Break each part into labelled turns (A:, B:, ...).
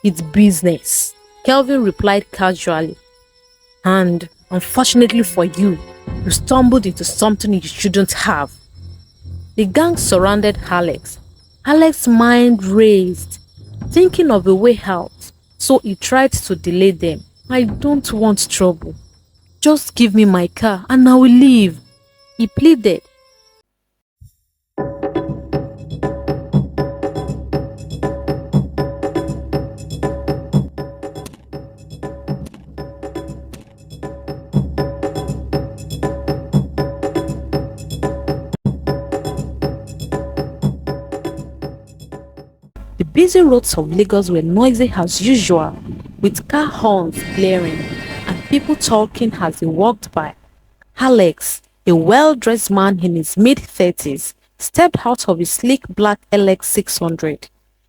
A: It's business, Kelvin replied casually. And unfortunately for you, you stumbled into something you shouldn't have. The gang surrounded Alex. Alex's mind raced, thinking of a way out, so he tried to delay them. I don't want trouble. Just give me my car and I will leave, he pleaded. The busy roads of Lagos were noisy as usual, with car horns blaring and people talking as they walked by. Alex, a well-dressed man in his mid-30s, stepped out of his sleek black LX 600.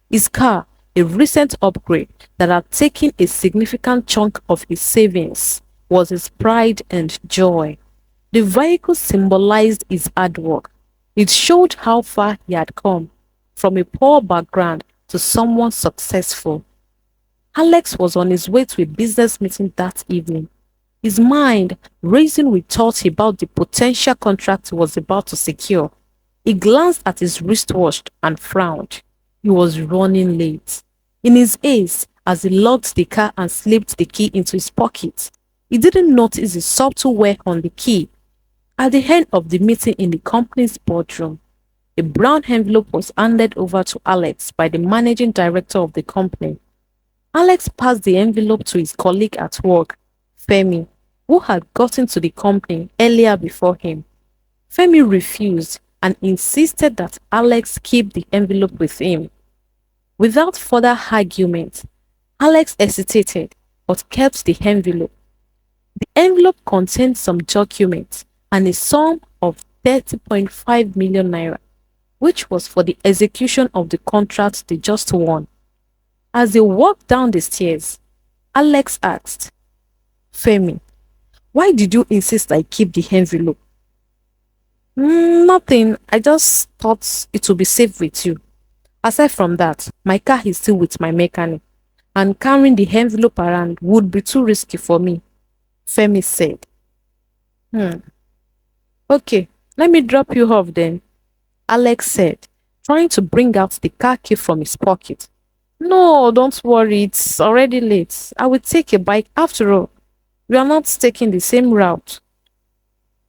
A: His car, a recent upgrade that had taken a significant chunk of his savings, was his pride and joy. The vehicle symbolized his hard work. It showed how far he had come, from a poor background to someone successful. Alex was on his way to a business meeting that evening, his mind racing with thoughts about the potential contract he was about to secure. He glanced at his wristwatch and frowned. He was running late. In his haste, as he locked the car and slipped the key into his pocket, he didn't notice the subtle wear on the key. At the end of the meeting in the company's boardroom, a brown envelope was handed over to Alex by the managing director of the company. Alex passed the envelope to his colleague at work, Femi, who had gotten to the company earlier before him. Femi refused and insisted that Alex keep the envelope with him. Without further argument, Alex hesitated but kept the envelope. The envelope contained some documents and a sum of 30.5 million naira, which was for the execution of the contract they just won. As they walked down the stairs, Alex asked, Femi, why did you insist I keep the envelope? Nothing. I just thought it would be safe with you. Aside from that, my car is still with my mechanic, and carrying the envelope around would be too risky for me, Femi said. Okay, let me drop you off then, Alex said, trying to bring out the car key from his pocket. No, don't worry, it's already late. I will take a bike after all. We are not taking the same route.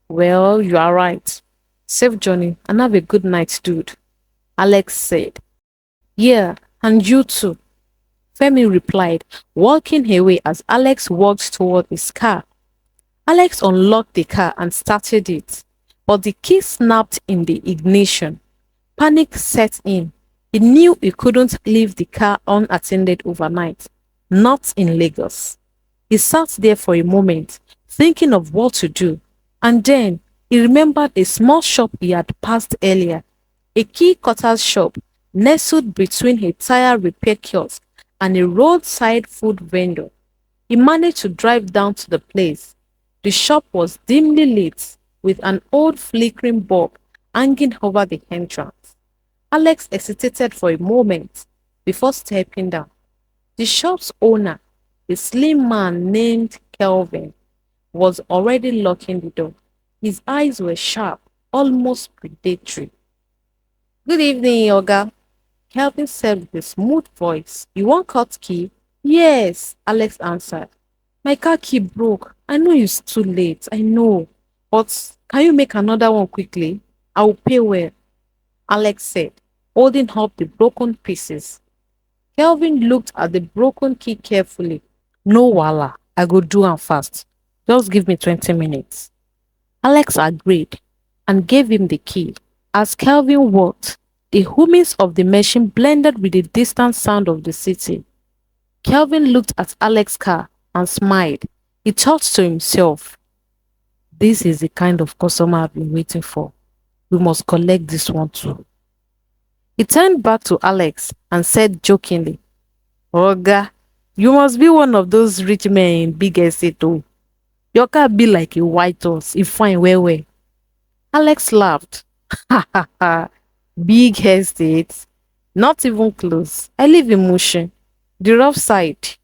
A: Well, you are right. Safe journey and have a good night, dude, Alex said. Yeah, and you too, Femi replied, walking away as Alex walked toward his car. Alex unlocked the car and started it, but the key snapped in the ignition. Panic set in. He knew he couldn't leave the car unattended overnight, not in Lagos. He sat there for a moment, thinking of what to do, and then he remembered a small shop he had passed earlier, a key cutter's shop nestled between a tire repair kiosk and a roadside food vendor. He managed to drive down to the place. The shop was dimly lit, with an old flickering bulb hanging over the entrance. Alex hesitated for a moment before stepping down. The shop's owner, a slim man named Kelvin, was already locking the door. His eyes were sharp, almost predatory. Good evening, Yoga, Kelvin said with a smooth voice. You want cut key? Yes, Alex answered. My car key broke. I know it's too late, I know. But can you make another one quickly? I will pay well, Alex said, holding up the broken pieces. Kelvin looked at the broken key carefully. No wala, I go do am fast. Just give me 20 minutes. Alex agreed and gave him the key. As Kelvin walked, the hummings of the machine blended with the distant sound of the city. Kelvin looked at Alex's car and smiled. He thought to himself, this is the kind of customer I've been waiting for. We must collect this one too. He turned back to Alex and said jokingly, Oga, you must be one of those rich men in big estate too. Your car be like a white horse, if fine well. Alex laughed. Ha ha ha. Big estate? Not even close. I live in Mushin. The rough side,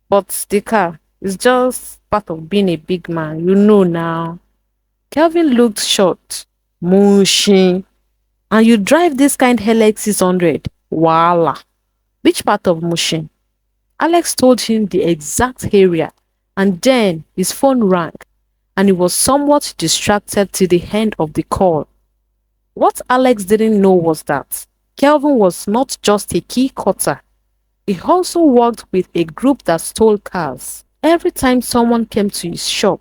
A: but the car is just part of being a big man, you know now. Kelvin looked short, mushy. And you drive this kind LX 600? Voila. Which part of Mushin? Alex told him the exact area, and then his phone rang, and he was somewhat distracted till the end of the call. What Alex didn't know was that Kelvin was not just a key cutter, he also worked with a group that stole cars. Every time someone came to his shop,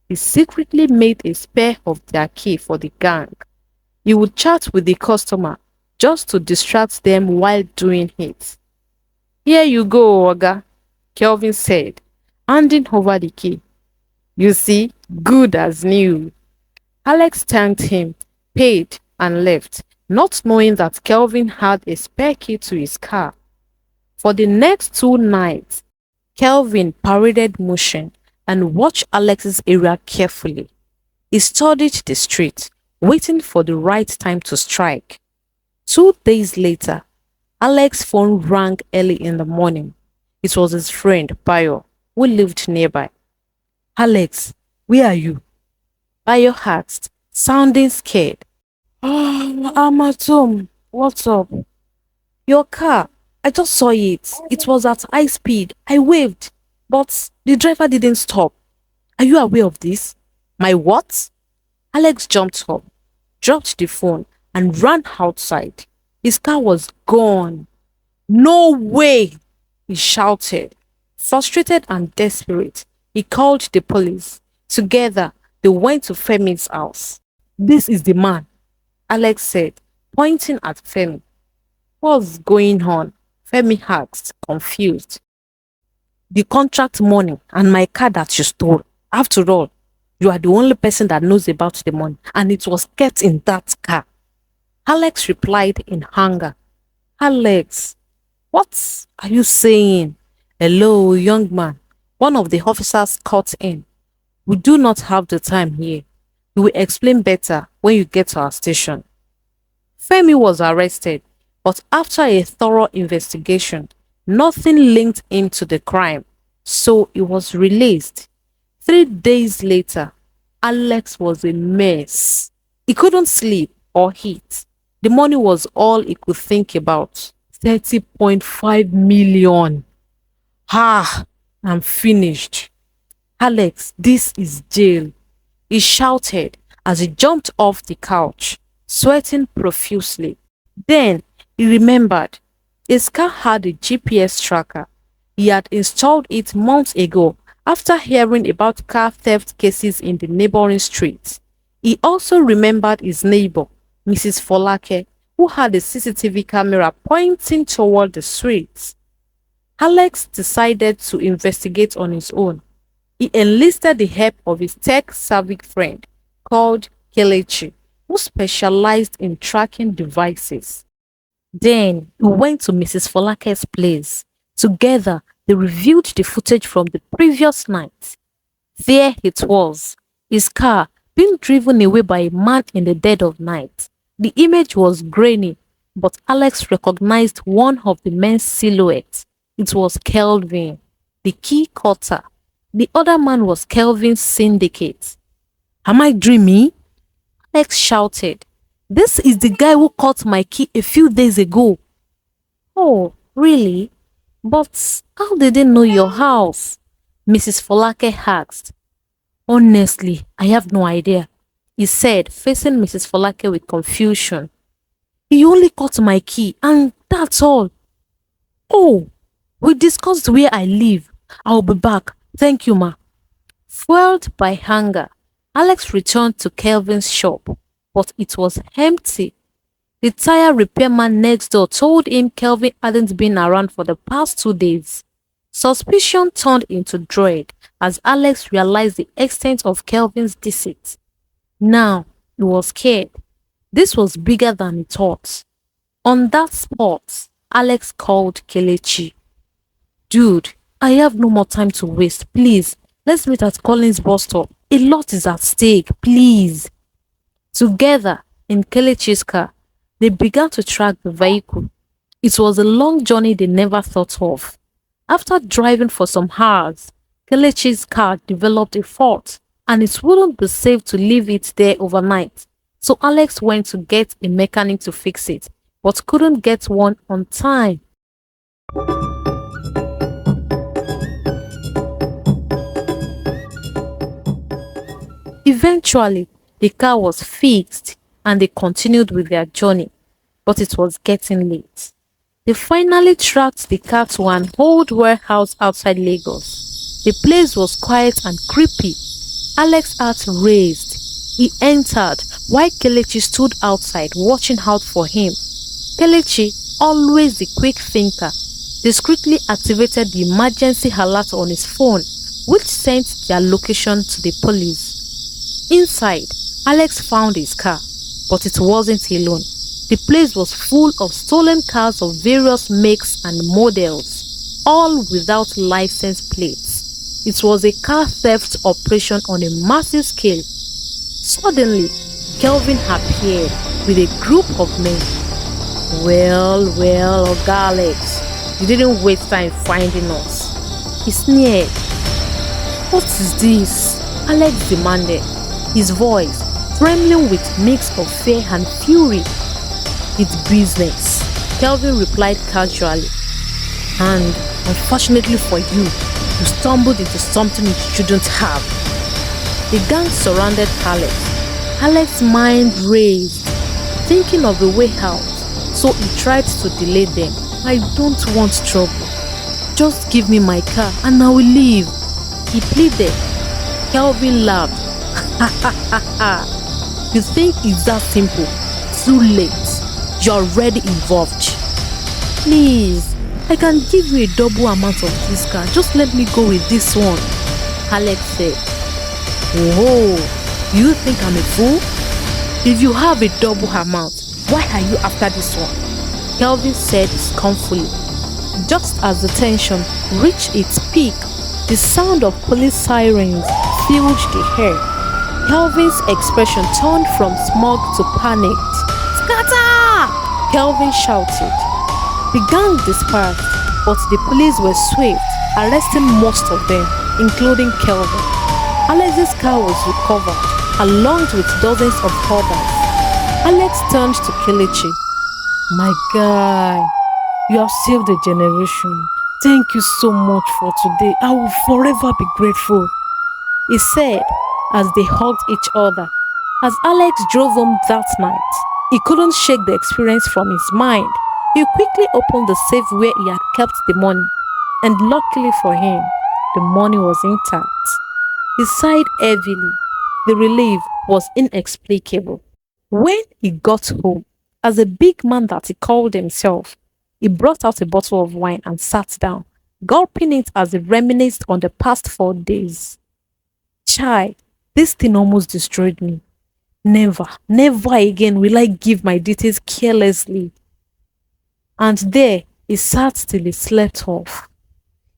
A: he secretly made a spare of their key for the gang. He would chat with the customer just to distract them while doing it. Here you go, Oga, Kelvin said, handing over the key. You see, good as new. Alex thanked him, paid, and left, not knowing that Kelvin had a spare key to his car. For the next 2 nights, Kelvin paraded motion and watched Alex's area carefully. He studied the street, waiting for the right time to strike. 2 days later, Alex's phone rang early in the morning. It was his friend, Bayo, who lived nearby. Alex, where are you? Bayo asked, sounding scared. Oh, I'm at home. What's up? Your car. I just saw it. It was at high speed. I waved, but the driver didn't stop. Are you aware of this? My what? Alex jumped up, dropped the phone, and ran outside. His car was gone. No way! He shouted. Frustrated and desperate, he called the police. Together, they went to Femi's house. This is the man, Alex said, pointing at Femi. What's going on? Femi asked, confused. The contract money and my car that you stole. After all, you are the only person that knows about the money, and it was kept in that car. Alex replied in anger. Alex, what are you saying? Hello, young man. One of the officers cut in. We do not have the time here. We will explain better when you get to our station. Femi was arrested, but after a thorough investigation, nothing linked him to the crime, so he was released. 3 days later, Alex was a mess. He couldn't sleep or eat. The money was all he could think about. 30.5 million. Ah, I'm finished. Alex, this is jail, he shouted as he jumped off the couch, sweating profusely. Then he remembered his car had a GPS tracker. He had installed it months ago after hearing about car theft cases in the neighboring streets. He also remembered his neighbor, Mrs. Folake, who had a CCTV camera pointing toward the streets. Alex decided to investigate on his own. He enlisted the help of his tech-savvy friend called Kelechi, who specialized in tracking devices. Then he went to Mrs. Folake's place. Together, they reviewed the footage from the previous night. There it was, his car being driven away by a man in the dead of night. The image was grainy, but Alex recognized one of the men's silhouettes. It was Kelvin, the key cutter. The other man was Kelvin's syndicate. Am I dreaming? Alex shouted. This is the guy who cut my key a few days ago. Oh, really? But how did they know your house? Mrs. Folake asked. Honestly, I have no idea, he said, facing Mrs. Folake with confusion. He only cut my key and that's all. Oh, we discussed where I live. I'll be back. Thank you, ma. Fueled by hunger, Alex returned to Kelvin's shop, but it was empty. The tire repairman next door told him Kelvin hadn't been around for the past 2 days. Suspicion turned into dread as Alex realized the extent of Kelvin's deceit. Now, he was scared. This was bigger than he thought. On that spot, Alex called Kelechi. Dude, I have no more time to waste. Please, let's meet at Collins bus stop. A lot is at stake, please. Together, in Kelechi's car, they began to track the vehicle. It was a long journey they never thought of. After driving for some hours, Kelechi's car developed a fault and it wouldn't be safe to leave it there overnight. So Alex went to get a mechanic to fix it, but couldn't get one on time. Eventually, the car was fixed and they continued with their journey, but it was getting late. They finally tracked the car to an old warehouse outside Lagos. The place was quiet and creepy. Alex's heart raised. He entered while Kelechi stood outside watching out for him. Kelechi, always the quick thinker, discreetly activated the emergency alert on his phone, which sent their location to the police. Inside, Alex found his car, but it wasn't alone. The place was full of stolen cars of various makes and models, all without license plates. It was a car theft operation on a massive scale. Suddenly, Kelvin appeared with a group of men. Well, Oga Alex, you didn't waste time finding us. He sneered. What is this? Alex demanded, his voice trembling with a mix of fear and fury. It's business, Kelvin replied casually. And unfortunately for you, you stumbled into something you shouldn't have. The gang surrounded Alex. Alex's mind raced, thinking of a way out, so he tried to delay them. I don't want trouble. Just give me my car and I will leave, he pleaded. Kelvin laughed. Ha ha ha ha. You think it's that simple? Too late. You're already involved. Please, I can give you a double amount of this car. Just let me go with this one, Alex said. Whoa, you think I'm a fool? If you have a double amount, why are you after this one? Kelvin said scornfully. Just as the tension reached its peak, the sound of police sirens filled the air. Kelvin's expression turned from smug to panicked. Scatter! Kelvin shouted. The gang dispersed, but the police were swift, arresting most of them, including Kelvin. Alex's car was recovered, along with dozens of others. Alex turned to Kelechi. My guy, you have saved a generation. Thank you so much for today. I will forever be grateful, he said as they hugged each other. As Alex drove home that night, he couldn't shake the experience from his mind. He quickly opened the safe where he had kept the money, and luckily for him, the money was intact. He sighed heavily. The relief was inexplicable. When he got home, as a big man that he called himself, he brought out a bottle of wine and sat down, gulping it as he reminisced on the past 4 days. Chai, this thing almost destroyed me. Never again will I give my details carelessly. And there he sat till he slept off.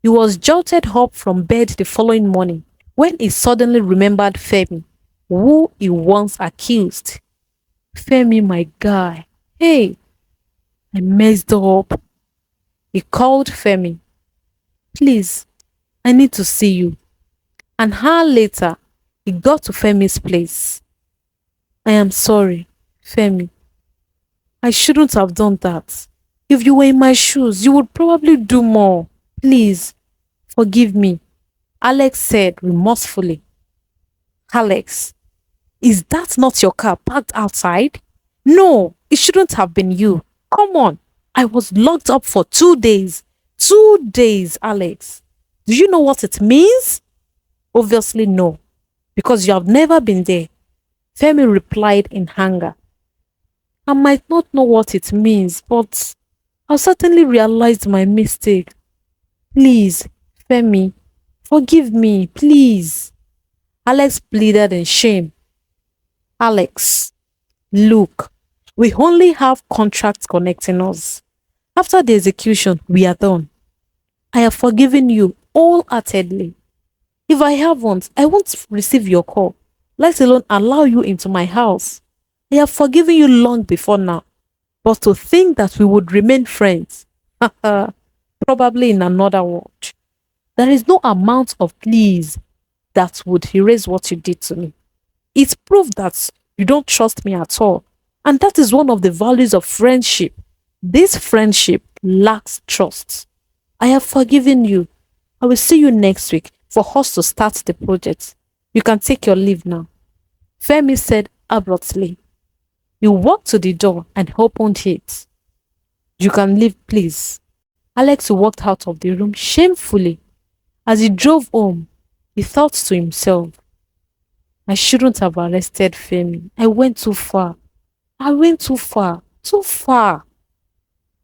A: He was jolted up from bed the following morning when he suddenly remembered Femi, who he once accused. Femi, my guy. Hey, I messed up. He called Femi. Please, I need to see you. An hour later, he got to Femi's place. I am sorry, Femi. I shouldn't have done that. If you were in my shoes, you would probably do more. Please, forgive me, Alex said remorsefully. Alex, is that not your car parked outside? No, it shouldn't have been you. Come on, I was locked up for 2 days. 2 days, Alex. Do you know what it means? Obviously no, because you have never been there, Femi replied in anger. I might not know what it means, but I've certainly realized my mistake. Please, Femi, forgive me, please. Alex pleaded in shame. Alex, look, we only have contracts connecting us. After the execution, we are done. I have forgiven you wholeheartedly. If I haven't, I won't receive your call, let alone allow you into my house. I have forgiven you long before now. But to think that we would remain friends, probably in another world. There is no amount of please that would erase what you did to me. It's proof that you don't trust me at all. And that is one of the values of friendship. This friendship lacks trust. I have forgiven you. I will see you next week for us to start the project. You can take your leave now. Femi said abruptly. He walked to the door and opened it. You can leave, please. Alex walked out of the room shamefully. As he drove home, he thought to himself, I shouldn't have arrested Femi. I went too far. I went too far. Too far.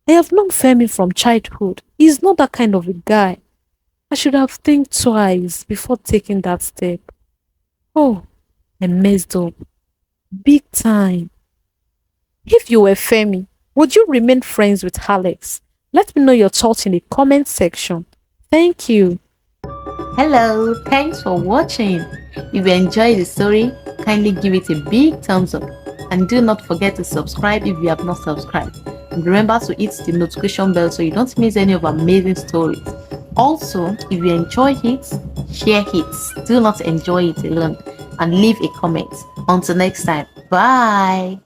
A: I have known Femi from childhood. He's not that kind of a guy. I should have think twice before taking that step. Oh, I messed up. Big time. If you were Femi, would you remain friends with Alex? Let me know your thoughts in the comment section. Thank you.
B: Hello, thanks for watching. If you enjoyed the story, kindly give it a big thumbs up and do not forget to subscribe if you have not subscribed. And remember to hit the notification bell so you don't miss any of our amazing stories. Also, if you enjoy it, share it. Do not enjoy it alone and leave a comment. Until next time, bye.